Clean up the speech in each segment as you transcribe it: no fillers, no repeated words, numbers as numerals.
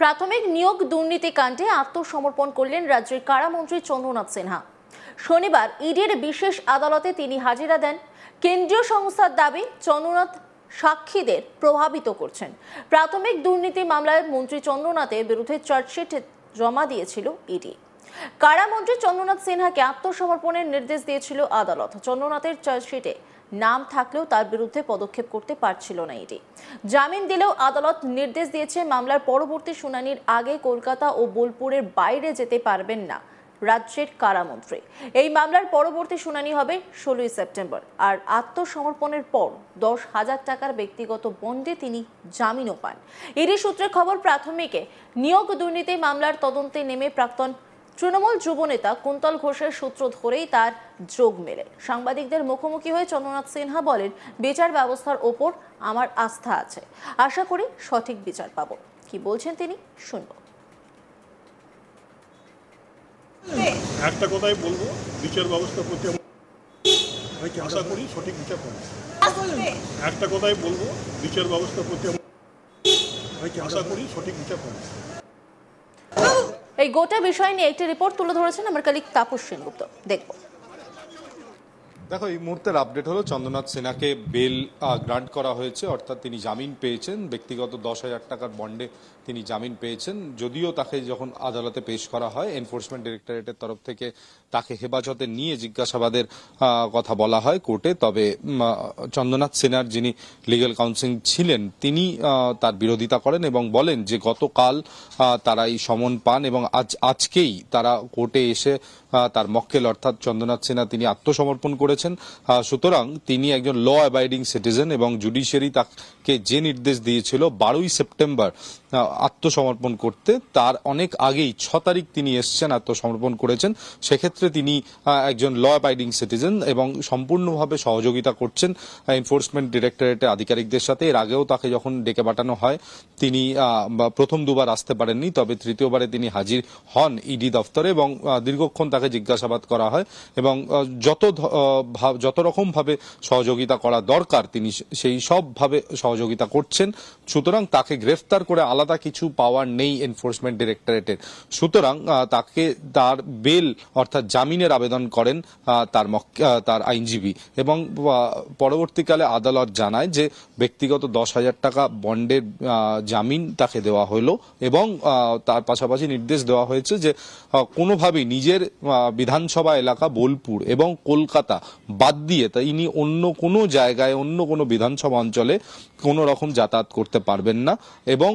প্রাথমিক নিয়োগ দুর্নীতি কাণ্ডে আত্মসমর্পণ করলেন রাজ্যের কারামন্ত্রী চন্দ্রনাথ সিনহা। শনিবার ইডির বিশেষ আদালতে তিনি হাজিরা দেন। কেন্দ্রীয় সংস্থার দাবি, চন্দ্রনাথ সাক্ষীদের প্রভাবিত করছেন। প্রাথমিক দুর্নীতি মামলায় মন্ত্রী চন্দ্রনাথের বিরুদ্ধে চার্জশিট জমা দিয়েছিল ইডি। কারামন্ত্রী চন্দ্রনাথ সিনহাকে আত্মসমর্পণের নির্দেশ দিয়েছিল আদালত। চন্দ্রনাথের চার্জশিটে নাম থাকলেও তার বিরুদ্ধে পদক্ষেপ করতে পারছিল না ইডি। জামিন দিলেও আদালত নির্দেশ দিয়েছে মামলার পরবর্তী শুনানির আগে কলকাতা ও বোলপুরের বাইরে যেতে পারবেন না রাজ্যের কারামন্ত্রী। এই মামলার পরবর্তী শুনানি হবে 16 সেপ্টেম্বর। আর আত্মসমর্পণের পর 10,000 টাকার ব্যক্তিগত বন্ডে তিনি জামিনও পান। ইডি সূত্রে খবর, প্রাথমিকে নিয়োগ দুর্নীতি মামলার তদন্তে নেমে প্রাক্তন তৃণমূল যুবনেতা কুন্তল ঘোষের সূত্র ধরেই তার যোগ মেলে। সাংবাদিকদের মুখোমুখি হয়ে চন্দ্রনাথ সিনহা বলেন, বিচার ব্যবস্থার ওপর আমার আস্থা আছে, আশা করি সঠিক বিচার পাব। কি বলছেন তিনি, শুনব। একটা কথাই বলবো, বিচার ব্যবস্থার প্রতি আশা করি সঠিক বিচার পাবো। একটা কথাই বলবো, বিচার ব্যবস্থার প্রতি আশা করি সঠিক বিচার পাবো। এই গোটা বিষয় নিয়ে একটি রিপোর্ট তুলে ধরেছেন আমার কলিগ তাপস সেনগুপ্ত। দেখব। দেখো, এই মুহূর্তের আপডেট হলো চন্দ্রনাথ সিনহাকে বেল গ্রান্ট করা হয়েছে, অর্থাৎ তিনি জামিন পেয়েছেন। ব্যক্তিগত 10,000 টাকার বন্ডে তিনি জামিন পেয়েছেন। যদিও তাকে যখন আদালতে পেশ করা হয়, এনফোর্সমেন্ট ডিরেক্টরেটের তরফ থেকে তাকে হেফাজতে নিয়ে জিজ্ঞাসাবাদের কথা বলা হয় কোর্টে। তবে চন্দ্রনাথ সিনহার যিনি লিগ্যাল কাউন্সিল ছিলেন, তিনি তার বিরোধিতা করেন এবং বলেন যে গতকাল তারা এই সমন পান এবং আজকেই তারা কোর্টে এসে তার মক্কেল অর্থাৎ চন্দ্রনাথ সিনহা তিনি আত্মসমর্পণ করেছেন। সুতরাং তিনি একজন ল অ্যাবাইডিং সিটিজেন এবং জুডিশিয়ারি তাকে যে নির্দেশ দিয়েছিল 12ই সেপ্টেম্বর আত্মসমর্পণ করতে, তার অনেক আগেই 6 তারিখ তিনি এসছেন, আত্মসমর্পণ করেছেন। সেক্ষেত্রে তিনি একজন ল অ্যাবাইডিং সিটিজেন এবং সম্পূর্ণভাবে সহযোগিতা করছেন এনফোর্সমেন্ট ডিরেক্টরেটের আধিকারিকদের সাথে। এর আগেও তাকে যখন ডেকে পাঠানো হয়, তিনি প্রথম দুবার আসতে পারেননি, তবে তৃতীয়বারে তিনি হাজির হন ইডি দফতরে এবং দীর্ঘক্ষণ তাকে জিজ্ঞাসাবাদ করা হয় এবং যত রকম ভাবে সহযোগিতা করা দরকার তিনি সেই সব ভাবে সহযোগিতা করছেন। সুতরাং তাকে গ্রেফতার করে আলাদা কিছু পাওয়ার নেই এনফোর্সমেন্ট ডিরেক্টরেটের। সুতরাং তাকে তার বেল অর্থাৎ জামিনের আবেদন করেন তার আইনজীবী এবং পরবর্তীকালে আদালত জানায় যে ব্যক্তিগত 10,000 টাকা বন্ডের জামিন তাকে দেওয়া হলো এবং তার পাশাপাশি নির্দেশ দেওয়া হয়েছে যে কোনোভাবেই নিজের বিধানসভা এলাকা বোলপুর এবং কলকাতা বাদ দিয়ে তিনি অন্য কোনো জায়গায়, অন্য কোনো বিধানসভা অঞ্চলে কোনো রকম যাতায়াত করতে পারবেন না এবং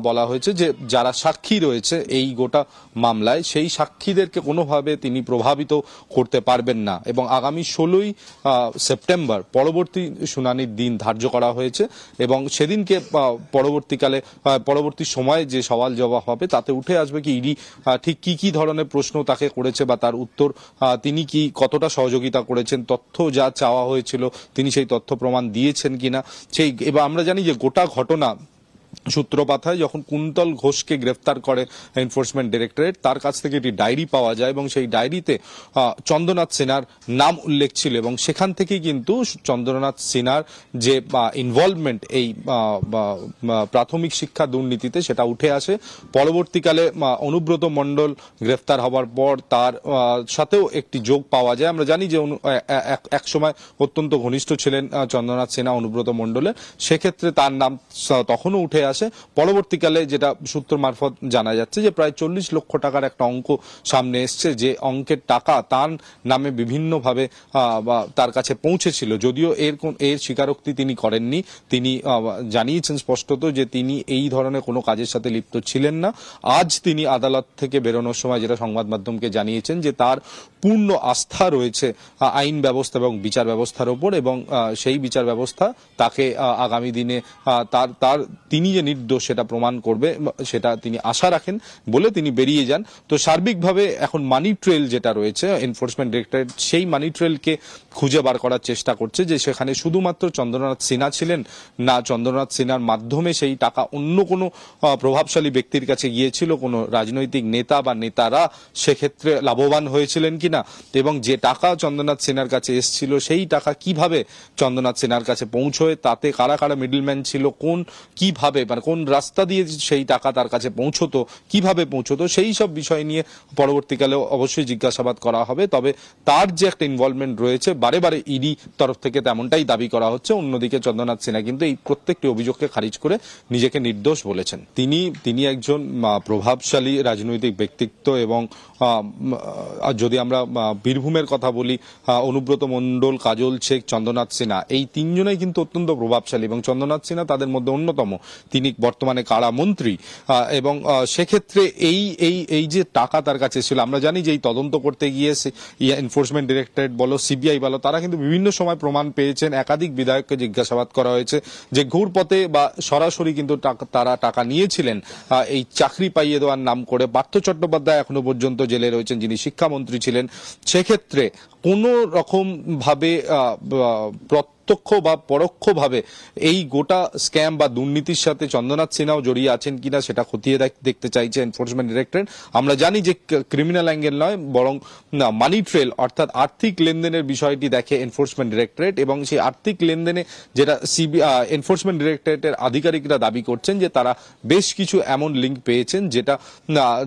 বলা হয়েছে যে যারা সাক্ষী রয়েছে এই গোটা মামলায়, সেই সাক্ষীদেরকে কোনোভাবে তিনি প্রভাবিত করতে পারবেন না এবং আগামী 16ই সেপ্টেম্বর পরবর্তী শুনানির দিন ধার্য করা হয়েছে এবং সেদিনকে পরবর্তী সময়ে যে সওয়াল জবাব হবে তাতে উঠে আসবে কি ইডি ঠিক কি ধরনের প্রশ্ন তাকে করেছে বা তার উত্তর তিনি কি কতটা সহযোগিতা করেছেন, তথ্য যা চাওয়া হয়েছিল তিনি সেই তথ্য প্রমাণ দিয়েছেন কিনা। এবার আমরা জানি যে গোটা ঘটনা সূত্রপাত হয় যখন কুন্তল ঘোষকে গ্রেফতার করে এনফোর্সমেন্ট ডিরেক্টরেট। তার কাছ থেকে একটি ডায়েরি পাওয়া যায় এবং সেই ডায়েরিতে চন্দ্রনাথ সিনহার নাম উল্লেখ ছিল এবং সেখান থেকেই কিন্তু চন্দ্রনাথ সিনহার যে ইনভলভমেন্ট এই প্রাথমিক শিক্ষা দুর্নীতিতে সেটা উঠে আসে। পরবর্তীকালে অনুব্রত মণ্ডল গ্রেফতার হওয়ার পর তার সাথেও একটি যোগ পাওয়া যায়। আমরা জানি যে এক সময় অত্যন্ত ঘনিষ্ঠ ছিলেন চন্দ্রনাথ সিনহা অনুব্রত মণ্ডলের, সেক্ষেত্রে তার নাম তখনও উঠে আসে। পরবর্তীকালে যেটা সূত্র মারফত জানা যাচ্ছে যে প্রায় 40 লক্ষ টাকার একটা অঙ্ক সামনে এসছে, যে অঙ্কের টাকা তার নামে বিভিন্নভাবে তার কাছে পৌঁছেছিল। যদিও এর স্বীকারোক্তি তিনি করেননি, তিনি জানিয়েছেন স্পষ্টত যে তিনি এই ধরনের কোনো কাজের সাথে লিপ্ত ছিলেন না। আজ তিনি আদালত থেকে বেরোনোর সময় যেটা সংবাদ মাধ্যমকে জানিয়েছেন যে তার পূর্ণ আস্থা রয়েছে আইন ব্যবস্থা এবং বিচার ব্যবস্থার উপর এবং সেই বিচার ব্যবস্থা তাকে আগামী দিনে তিনি যে নির্দোষ সেটা প্রমাণ করবে, সেটা তিনি আশা রাখেন বলে তিনি বেরিয়ে যান। তো সার্বিকভাবে এখন মানি ট্রেল যেটা রয়েছে এনফোর্সমেন্ট ডিরেক্টরেট সেই মানি ট্রেলকে খুঁজে বার করার চেষ্টা করছে যে সেখানে শুধুমাত্র চন্দ্রনাথ সিনহা ছিলেন না, চন্দ্রনাথ সিনহার মাধ্যমে সেই টাকা অন্য কোনো প্রভাবশালী ব্যক্তির কাছে গিয়েছিল, কোনো রাজনৈতিক নেতা বা নেতারা সেক্ষেত্রে লাভবান হয়েছিলেন কিনা এবং যে টাকা চন্দ্রনাথ সিনহার কাছে এসেছিল সেই টাকা কিভাবে চন্দ্রনাথ সিনহার কাছে পৌঁছয়, তাতে কারা কারা মিডলম্যান ছিল, কিভাবে মানে কোন রাস্তা দিয়ে সেই টাকা তার কাছে পৌঁছতো, কিভাবে পৌঁছতো, সেই সব বিষয় নিয়ে পরবর্তীকালে অবশ্যই জিজ্ঞাসাবাদ করা হবে। তবে তার যে একটা ইনভলভমেন্ট রয়েছে বারে বারে ইডি তরফ থেকে তেমনটাই দাবি করা হচ্ছে। অন্যদিকে চন্দ্রনাথ সিনহা কিন্তু এই প্রত্যেকটি অভিযোগকে খারিজ করে নিজেকে নির্দোষ বলেছেন। তিনি একজন প্রভাবশালী রাজনৈতিক ব্যক্তিত্ব এবং যদি আমরা বীরভূমের কথা বলি, অনুব্রত মণ্ডল, কাজল শেখ, চন্দ্রনাথ সিনহা, এই তিনজনেই কিন্তু অত্যন্ত প্রভাবশালী এবং চন্দ্রনাথ সিনহা তাদের মধ্যে অন্যতম। তিনি বর্তমানে কারামন্ত্রী এবং সেক্ষেত্রে এই যে টাকা তার কাছে ছিল, আমরা জানি যে এই তদন্ত করতে গিয়ে এনফোর্সমেন্ট ডিরেক্টরেট বলো, সিবিআই বলো, তারা কিন্তু বিভিন্ন সময় প্রমাণ পেয়েছেন। একাধিক বিধায়ককে জিজ্ঞাসাবাদ করা হয়েছে যে ঘুরপথে বা সরাসরি কিন্তু তারা টাকা নিয়েছিলেন এই চাকরি পাইয়ে দেওয়ার নাম করে। পার্থ চট্টোপাধ্যায় এখনো পর্যন্ত জেলে রয়েছেন, যিনি শিক্ষামন্ত্রী ছিলেন। সেক্ষেত্রে কোনো রকম ভাবে প্রত্যক্ষ বা পরোক্ষভাবে এই গোটা স্ক্যাম বা দুর্নীতির সাথে চন্দ্রনাথ সিনহাও জড়িয়ে আছেন কিনা সেটা খতিয়ে দেখতে চাইছে এনফোর্সমেন্ট ডিরেক্টরেট। আমরা জানি যে ক্রিমিনাল অ্যাঙ্গেল নয়, বরং মানি ট্রেল অর্থাৎ আর্থিক লেনদেনের বিষয়টি দেখে এনফোর্সমেন্ট ডিরেক্টরেট, এবং সেই আর্থিক লেনদেনে যেটা এনফোর্সমেন্ট ডিরেক্টরেটের আধিকারিকরা দাবি করছেন যে তারা বেশ কিছু এমন লিঙ্ক পেয়েছেন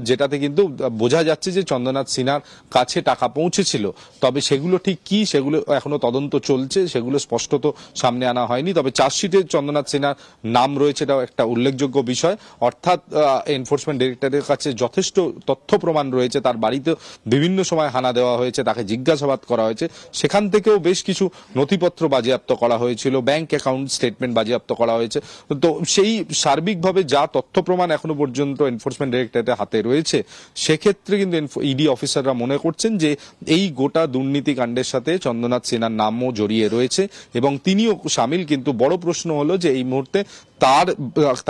যেটাতে কিন্তু বোঝা যাচ্ছে যে চন্দ্রনাথ সিনহার কাছে টাকা পৌঁছেছিল। তবে সেগুলো ঠিক কি, সেগুলো এখনো তদন্ত চলছে, সেগুলো স্পষ্টত সামনে আনা হয়নি। তবে চার্জশিটে চন্দ্রনাথ সিনহার নাম রয়েছে, এটাও একটা উল্লেখযোগ্য বিষয়। অর্থাৎ এনফোর্সমেন্ট ডিরেক্টরেটের কাছে যথেষ্ট তথ্য প্রমাণ রয়েছে। তার বাড়িতে বিভিন্ন সময় হানা দেওয়া হয়েছে, তাকে জিজ্ঞাসাবাদ করা হয়েছে, সেখান থেকেও বেশ কিছু নথিপত্র বাজেয়াপ্ত করা হয়েছিল, ব্যাংক অ্যাকাউন্ট স্টেটমেন্ট বাজেয়াপ্ত করা হয়েছে। তো সেই সার্বিকভাবে যা তথ্য প্রমাণ এখনো পর্যন্ত এনফোর্সমেন্ট ডিরেক্টরেটের হাতে রয়েছে, সেক্ষেত্রে কিন্তু ইডি অফিসাররা মনে করছেন যে এই গোটা দুর্নীতি কাণ্ডের সাথে চন্দ্রনাথ সিনহার নামও জড়িয়ে রয়েছে এবং তিনিও সামিল। কিন্তু বড় প্রশ্ন হলো যে এই মুহূর্তে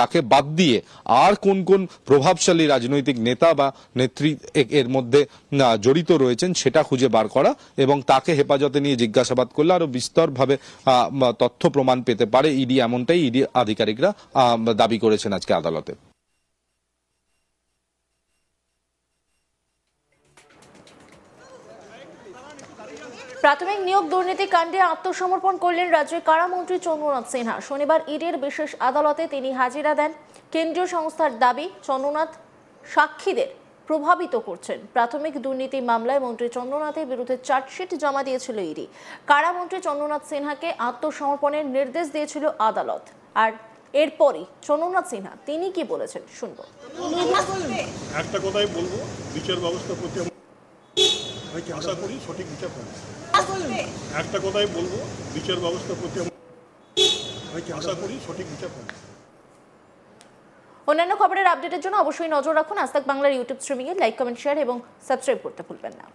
তাকে বাদ দিয়ে আর কোন কোন প্রভাবশালী রাজনৈতিক নেতা বা নেত্রী এর মধ্যে জড়িত রয়েছেন সেটা খুঁজে বার করা এবং তাকে হেফাজতে নিয়ে জিজ্ঞাসাবাদ করলে আরো বিস্তরভাবে তথ্য প্রমাণ পেতে পারে ইডি, এমনটাই ইডি আধিকারিকরা দাবি করেছেন আজকে আদালতে। প্রাথমিক নিয়োগ দুর্নীতি কাণ্ডে আত্মসমর্পণ করলেন রাজ্যের কারামন্ত্রী চন্দ্রনাথ সিনহা। শনিবার ইডির বিশেষ আদালতে তিনি হাজিরা দেন। কেন্দ্রীয় সংস্থার দাবি, চন্দ্রনাথ সাক্ষীদের প্রভাবিত করছেন। প্রাথমিক দুর্নীতি মামলায় মন্ত্রী চন্দ্রনাথের বিরুদ্ধে চার্জশিট জমা দিয়েছিল ইডি। কারামন্ত্রী চন্দ্রনাথ সিনহাকে আত্মসমর্পণের নির্দেশ দিয়েছিল আদালত। আর এরপরই চন্দ্রনাথ সিনহা তিনি কি বলেছেন শুনবো। একটা কথাই বলবো, বিচার ব্যবস্থার প্রতি আশা করি সঠিক বিচার পাবো। একটা কথাই বলবো, বিচার ব্যবস্থার প্রতি আশা করি সঠিক বিচার পাবো। অন্যান্য খবরের আপডেটের জন্য অবশ্যই নজর রাখুন আজ তাক বাংলার ইউটিউব স্ট্রিমিংয়ে। লাইক, কমেন্ট, শেয়ার এবং সাবস্ক্রাইব করতে ভুলবেন না।